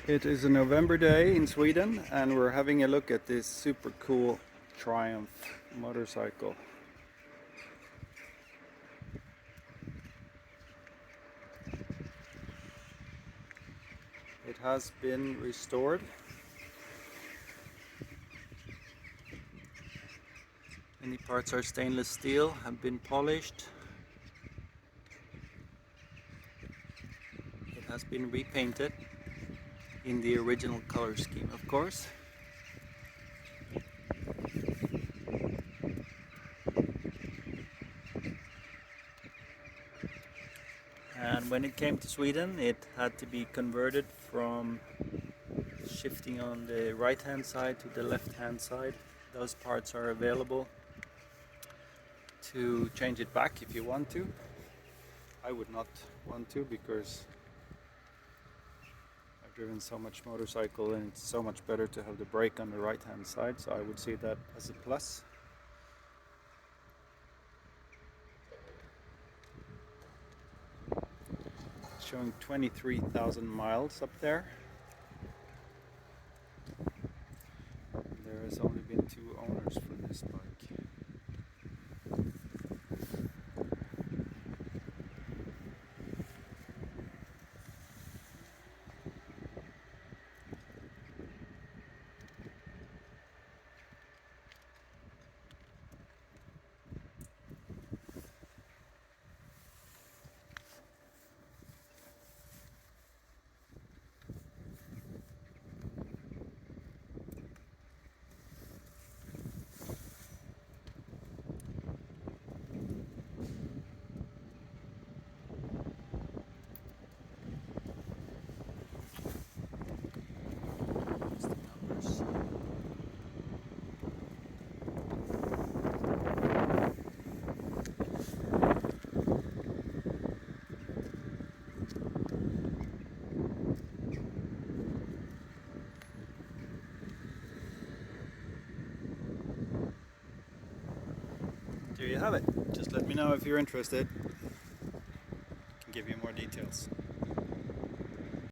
It is a November day in Sweden and we're having a look at this super cool Triumph motorcycle. It has been restored. Many parts are stainless steel, have been polished. It has been repainted in the original color scheme, of course. And when it came to Sweden, it had to be converted from shifting on the right hand side to the left hand side. Those parts are available to change it back if you want to. I would not want to because I've driven so much motorcycle and it's so much better to have the brake on the right hand side, so I would see that as a plus. It's showing 23,000 miles up there. There has only been 2 owners for this bike. There you have it. Just let me know if you're interested. I can give you more details.